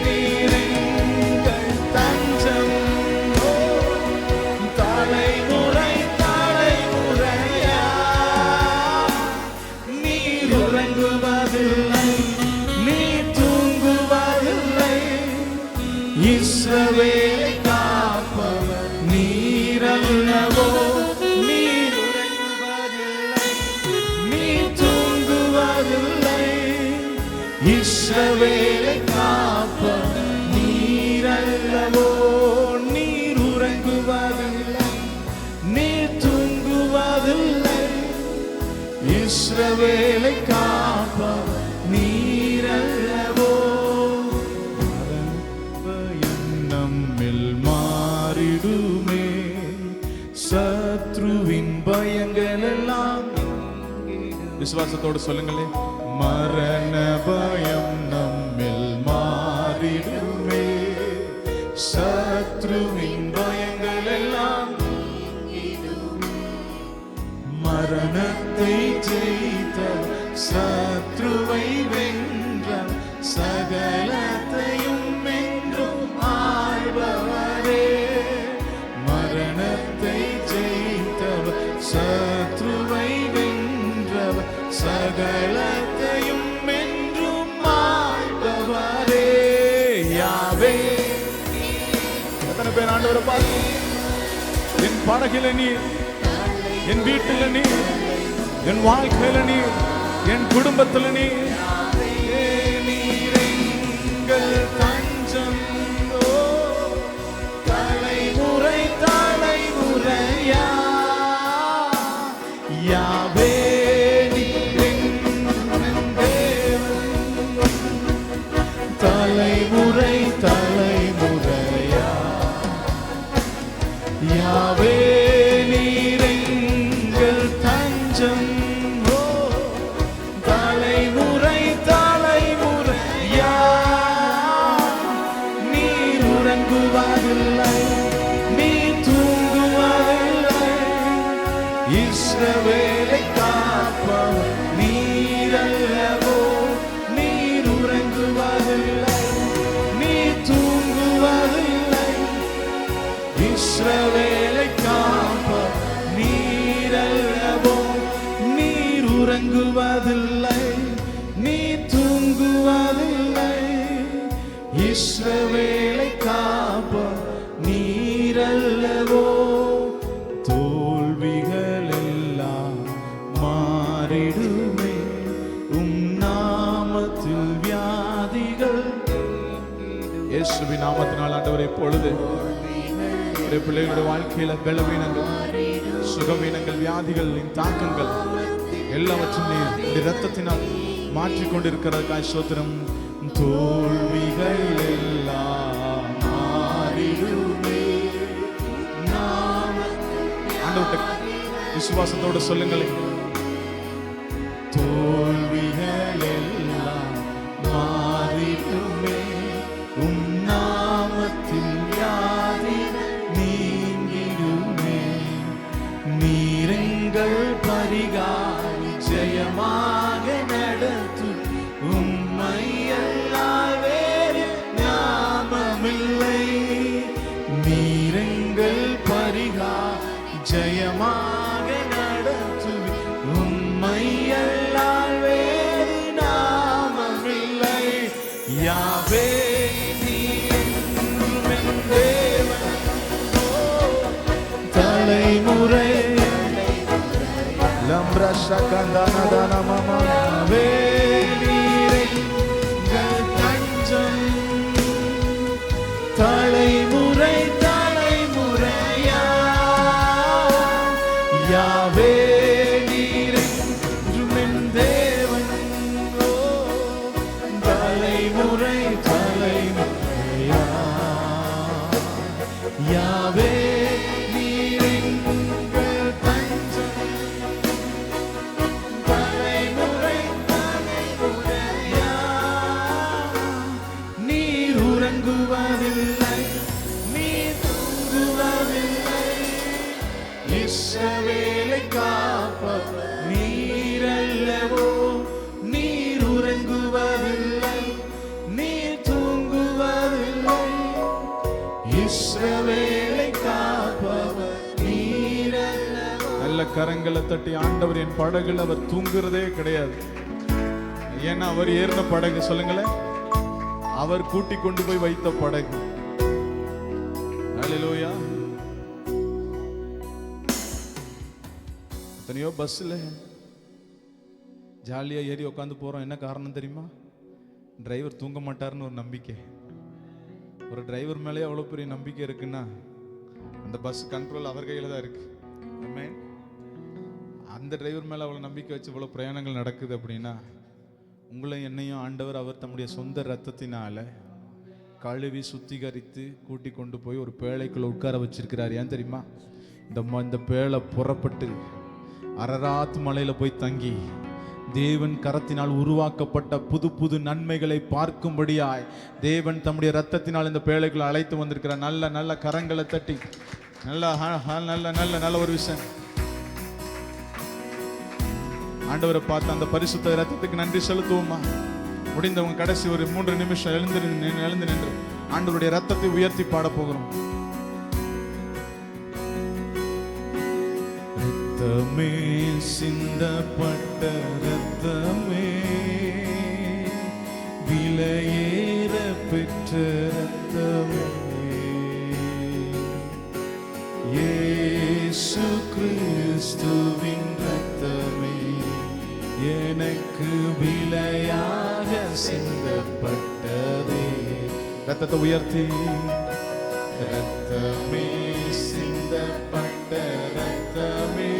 நீர் எங்கள் தஞ்சம், தலைமுறை தலைமுறையா நீர் உறங்குவதில்லை, நீர் தூங்குவதில்லை, இஸ்ரவேலை காப்பவர் நீர் அல்லவோ. நீர் உறங்குவதில்லை, நீர் தூங்குவதில்லை, இஸ்ரவேலை காப்பவர் நீர் அல்லவோ. நீர் உறங்குவதில்லை, நீர் தூங்குவதில்லை, இஸ்ரவேலை காப்பவர் நீர் அல்லவோ. நம்மில் மாறிடுமே, சத்ருவின் பயங்கள் எல்லாம். விசுவாசத்தோடு சொல்லுங்களே, மரண பயம் நம்மில் மாறிடுமே, சத்ருவின் பயங்கள் எல்லாம். மரணத்தை ஜெயித்த, சத்ருவை வென்ற, சகலத்தையும் வென்றும் ஆள்பவரே. மரணத்தை ஜெயித்தவர், சத்ருவை வென்றவர், சகலத்தையும் வென்றும் ஆள்பவரே. யாவே. எத்தனை பேர் ஆண்டவரை பார்த்து, என் படகில நீர், என் வீட்டில நீர், என் வாழ்க்கையில நீர், என் குடும்பத்துல நீர், நீர் எங்கள் தஞ்சம், தலைமுறை தலைமுறையா யாவே நீர் எங்கள் தேவன், தலைமுறை தலைமுறையா யாவே நீர் எங்கள் தஞ்சம், தலைமுறை தலைமுறையா நீர் உறங்குவதில்லை, நீர் தூங்குவதில்லை, இஸ்ரவேலை காப்பவர் நீர் அல்லவோ. நீர் உறங்குவதில்லை, நீர் தூங்குவதில்லை, இஸ்ரவேலை காப்பவர் நீர் அல்லவோ. நீர் உறங்குவதில்லை, நீர் தூங்குவதில்லை, இஸ்ரவேலை காப்பவர் நீர் அல்லவோ. தோல்விகள் எல்லாம் மாறிடுமே, உம் நாமத்தில் வியாதிகள். இயேசுவின் நாமத்தினால் ஆண்டவரே, இப்பொழுது பிள்ளைகளுடைய வாழ்க்கையில பலவீனங்கள், சுகவீனங்கள், வியாதிகளின் தாக்கங்கள் எல்லாவற்றும் நீர் இரத்தத்தினால் மாற்றிக்கொண்டிருக்கிறதுக்காய் ஸ்தோத்திரம். தோல்விகள் எல்லாம் மாறிடுமே. ஆண்டவர்கிட்ட விசுவாசத்தோடு சொல்லுங்களேன், தோல்விகள் எல்லாம் மாறிடுமே, உம் நாமத்தில் வியாதி நீங்கிடுமே. நீரெங்கள் பரிகாரி ஜெயமாக நடத்து, உம்மை அல்லால் வேறு நாமமில்லை. நீரெங்கள் பரிகாரி ஜெயமாக நடத்து, உம்மை அல்லால் வேறு நாமமில்லை. யாவே தலைமுறை தஞ்சம், தலைமுறை தலைமுறையா யாவே நீர் என்றும் என் தேவன். தலைமுறை தலைமுறையா கர்த்தாவே நீர் எங்கள் தஞ்சம், தலைமுறை தலைமுறையா நீர் உறங்குவதில்லை, நீர் தூங்குவதில்லை, இஸ்ரவேலை காப்பவர் நீரல்லவோ. நீர் உறங்குவதில்லை, நீர் தூங்குவதில்லை, இஸ்ரவேலை காப்பவர் நீரல்லவோ. நல்ல கரங்களை தட்டி ஆண்டவர் என் படகுல அவர் தூங்குறதே கிடையாது. ஏன்னா அவர் ஏறின படகு சொல்லுங்களேன், அவர் கூட்டி கொண்டு போய் வைத்த படகு. ஹல்லேலூயா. எத்தனையோ பஸ்ல ஜாலியா ஏறி உட்காந்து போறோம். என்ன காரணம் தெரியுமா? டிரைவர் தூங்க மாட்டாருன்னு ஒரு நம்பிக்கை. ஒரு டிரைவர் மேலே அவ்வளோ பெரிய நம்பிக்கை இருக்குன்னா அந்த பஸ் கண்ட்ரோல் அவர் கையில் தான் இருக்கு. ஆமென். அந்த டிரைவர் மேலே அவ்வளோ நம்பிக்கை வச்சு இவ்வளோ பிரயாணங்கள் நடக்குது அப்படின்னா உங்களை என்னையும் ஆண்டவர் அவர் தம்முடைய சொந்த ரத்தத்தினால கழுவி சுத்திகரித்து கூட்டி கொண்டு போய் ஒரு பேழைக்குள்ள உட்கார வச்சிருக்கிறார். ஏன் தெரியுமா? இந்த பேழை புறப்பட்டு அரராத் மலையில போய் தங்கி தேவன் கரத்தினால் உருவாக்கப்பட்ட புது புது நன்மைகளை பார்க்கும்படியாய் தேவன் தம்முடைய ரத்தத்தினால் இந்த பேழைக்குள்ள அழைத்து வந்திருக்கிறார். நல்ல நல்ல கரங்களை தட்டி நல்ல நல்ல நல்ல நல்ல ஒரு விஷயம். ஆண்டவரை பார்த்து அந்த பரிசுத்த ரத்தத்துக்கு நன்றி செலுத்துவோமா? முடிந்தவங்க கடைசி ஒரு 3 நிமிஷம் எழுந்து நின்று ஆண்டவருடைய ரத்தத்தை உயர்த்தி பாட போகிறோம். ரத்தமே சிந்தப்பட்ட ரத்தமே, விலையேற பெற்ற ரத்தமே, இயேசு கிறிஸ்துவின் ரத்தமே, எனக்கு விலையாக சிந்தப்பட்டதே. ரத்தத்தை உயர்த்தி ரத்தமே சிந்தப்பட்ட ரத்தமே,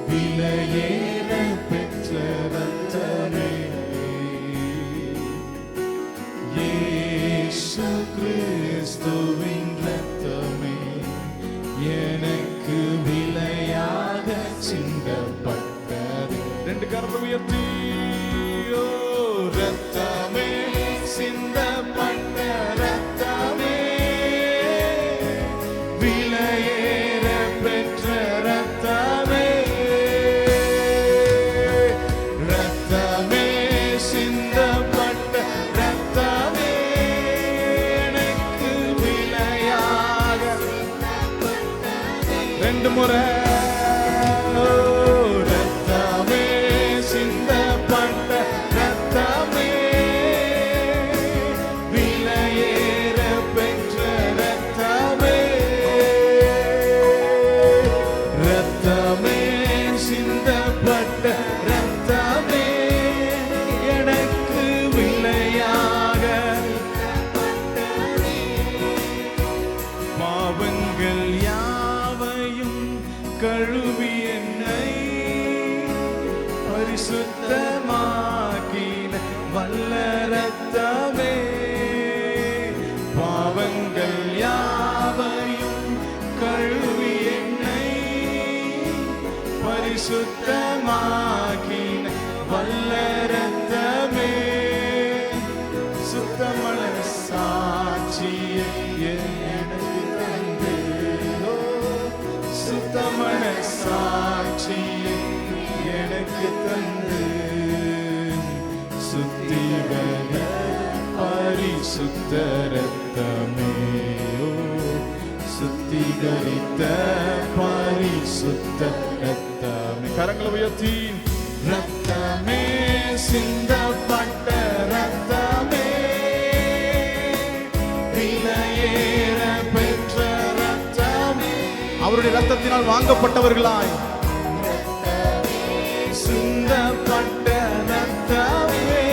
விலையேற பெற்ற ரத்தமே, இயேசு கிறிஸ்துவின் ரத்தமே, எனக்கு விலையாக சிந்தப்பட்டது. 2 கரத்தை உயர்த்தி ரத்தமே சிந்தப்பட்ட ரத்தமே, விலையேற பெற்ற ரத்தமே, ரத்தமே சிந்தப்பட்ட ரத்தமே, எனக்கு விலையாக 2 முறை ரத்தமே சிந்தப்பட்ட ரத்தமே, விலையேற பெற்ற ரத்தமே, ரத்தமே சிந்தப்பட்ட ரத்தமே, எனக்கு விலையாக பாவங்கள் யாவையும் கழுவி என்னை பரிசுத்தமாக்கின வல்ல ரத்தமே, பாவங்கள் யாவையும் கழுவி என்னை பரிசுத்தமாக்கின வல்ல ரத்தமே, சுத்தமல சாட்சியை எனக்கு தந்து, சுத்தமல சாட்சியை எனக்கு தந்து, சுத்திகர பரிசுத்த ரத்தமே, சுத்திகரித்த பரிசுத்த ரத்தமே. கரங்களை உயர்த்தி ரத்தமே சிந்தப்பட்ட ரத்தமே, விலையேற பெற்ற ரத்தமே, அவருடைய ரத்தத்தினால் வாங்கப்பட்டவர்களாய் சிந்தப்பட்ட ரத்தமே,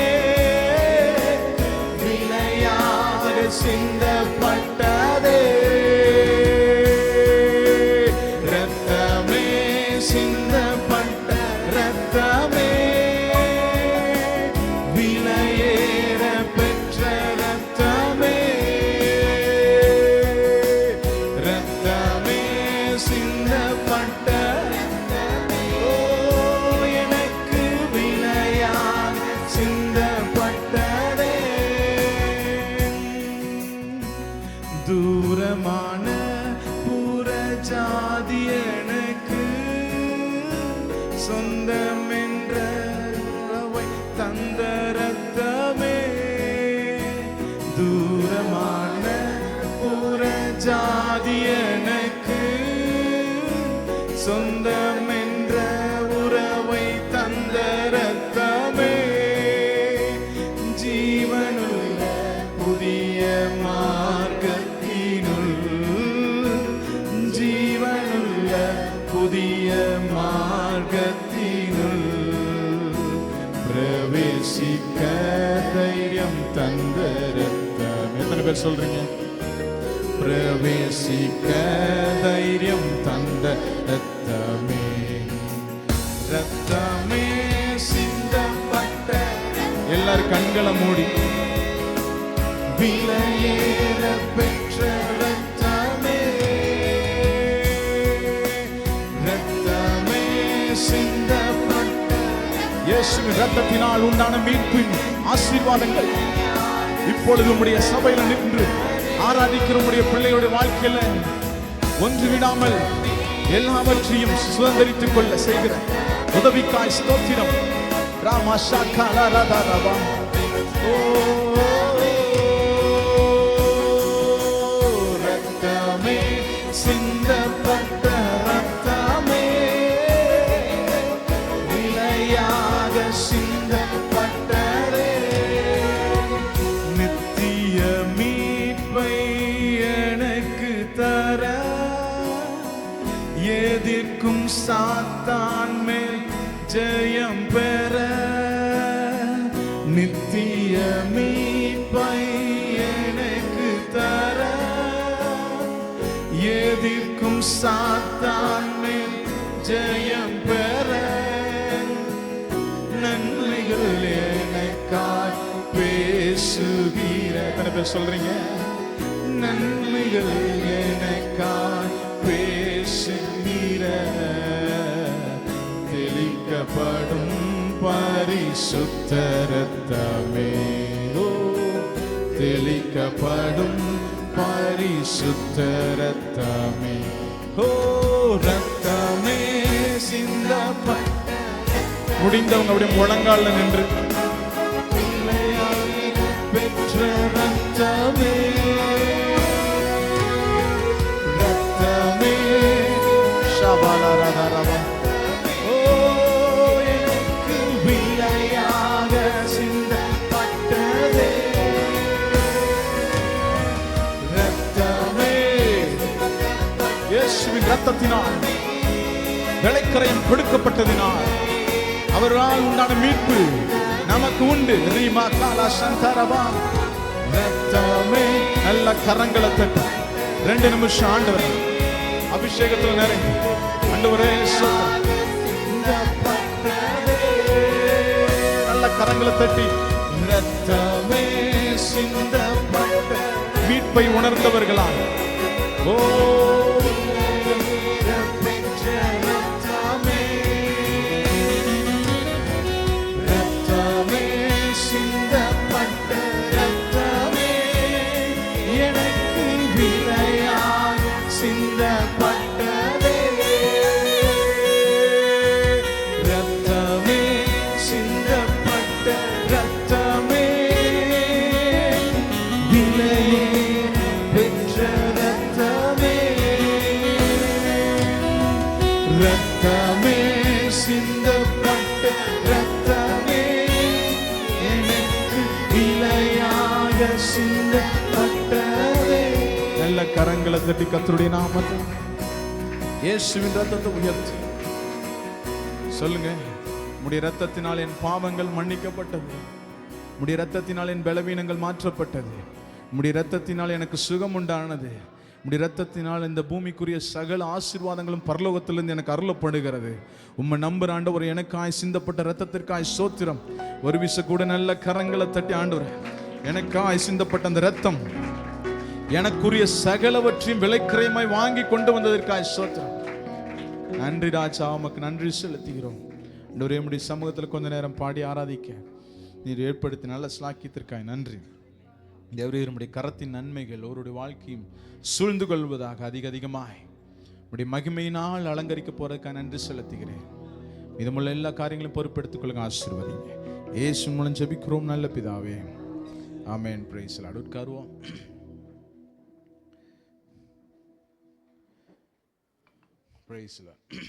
விலையாக சிந்தப்பட்டதே, ரத்தமே சிந்தப்பட்ட ரத்தமே, விலையேற பெற்ற ரத்தமே, சொந்தம் என்ற உறவை தந்த ரத்தமே, தூரமான புற ஜாதி எனக்கு சொந்தம் என்ற உறவை தந்த ரத்தமே, ஜீவனுள்ள புதிய மார்க்கத்தினுள், ஜீவனுள்ள புதிய மார்க்கத்தினுள் பிரவேசிக்க தைரியம் தந்த ரத்தம். எத்தனை பேர் சொல்றீங்க? பிரவேசிக்க தைரியம் தந்த ரத்தமே, ரத்தமே சிந்தப்பட்ட, எல்லாரும் கண்களை மூடி, விலையேற பெற்ற ரத்தமே, ரத்தமே சிந்தப்பட்ட, இயேசுவின் ரத்தத்தினால் உண்டான மீட்பின் ஆசீர்வாதங்கள் இப்பொழுது உம்முடைய சபையில நின்று ஆராதிக்கிற உம்முடைய பிள்ளைகளுடைய வாழ்க்கையில ஒன்று விடாமல் எல்லாவற்றையும் சுதந்திரித்துக் கொள்ள செய்கிற உதவிக்காய் ஸ்தோத்திரம். ராமா ஷாக்கா ராதா ரபா. ஓ ரத்தமே சிந்தப்பட்ட ரத்தமே, விலையாக சிந்தப்பட்டதே, நித்திய மீட்பை எனக்கு தர, எதிர்க்கும் சாத்தான் மேல் ஜெயம் பெற, நித்திய மீட்பை எனக்கு தர, எதிர்க்கும் சாத்தான் மேல் ஜெயம் பெற, நன்மைகள் எனக்காய் பேசுகிற. எத்தனை பேர் சொல்றீங்க? நன்மைகள் எனக்காய் பேசுகிற, தெளிக்கப்படும் பரிசுத்த ரத்தமே, ஓ தெளிக்கப்படும் பரிசுத்த ரத்தமே, ஓ ரத்தமே சிந்தப்பட்ட. முடிந்தவங்க அப்படியே முழங்கால நின்று, பெற்ற ரத்தமே, ரத்தமே ஷபாலரதரவா. ஓ எனக்கு விலையாக சிந்தப்பட்டதே, ரத்தமே, இயேசுவின் ரத்தத்தினால் விலைக்கரையும் கொடுக்கப்பட்டதினால் அவரால் உண்டான மீட்பு நமக்கு உண்டு. ரீமா காலா சந்தரபா. ரத்தமே. நல்ல கரங்களை தட்டி 2 நிமிஷம் ஆண்டவரே அபிஷேகத்துல நிறைந்து ஆண்டவரே நல்ல கரங்களை தட்டி, ரத்தமே சிந்தப்பட்ட, மீட்பை உணர்ந்தவர்களா ஓ ரத்தமே சிந்தப்பட்ட ரத்தமே, எனக்கு விலையாக சிந்தப்பட்டதே. நல்ல கரங்களை தட்டி கர்த்தருடைய நாமத்தை இயேசுவின் ரத்தத்தை உயர்த்தி சொல்லுங்க. உம்முடைய ரத்தத்தினால் என் பாவங்கள் மன்னிக்கப்பட்டது, உம்முடைய ரத்தத்தினால் என் பலவீனங்கள் மாற்றப்பட்டது, உம்முடைய ரத்தத்தினால் எனக்கு சுகம் உண்டானது, உம்முடைய ரத்தத்தினால் இந்த பூமிக்குரிய சகல ஆசீர்வாதங்களும் பரலோகத்திலிருந்து எனக்கு அருளப்படுகிறது. உம்மை நம்புற ஆண்டவர், எனக்காய் சிந்தப்பட்ட ரத்தத்திற்காய் ஸ்தோத்திரம். ஒரு விச கூட நல்ல கரங்களை தட்டி ஆண்டவர், எனக்காய் சிந்தப்பட்ட அந்த ரத்தம் எனக்குரிய சகலவற்றையும் விலைக்கிரயமாய் வாங்கி கொண்டு வந்ததற்காய் ஸ்தோத்திரம். நன்றி ராஜா, உமக்கு நன்றி செலுத்துகிறோம். ஆண்டவரே, உம்முடைய சமூகத்தில் கொஞ்ச நேரம் பாடி ஆராதிக்க நீர் ஏற்படுத்தி நல்ல ஸ்லாக்கியத்திற்காய் நன்றி. தேவரே, உம்முடைய கரத்தின் நன்மைகள் ஒருவருடைய வாழ்க்கையும் சூழ்ந்து கொள்வதாக அதிகமாய் உம்முடைய மகிமையினால் அலங்கரிக்க போறதுக்காக நன்றி செலுத்துகிறேன். மீதமுள்ள எல்லா காரியங்களையும் பொறுப்பெடுத்துக் கொள்ளுங்க, ஆசீர்வதிங்க. இயேசு மூலம் ஜெபிக்கிறோம் நல்ல பிதாவே, ஆமென். Praise the Lord. உட்காருவோம். Praise the Lord.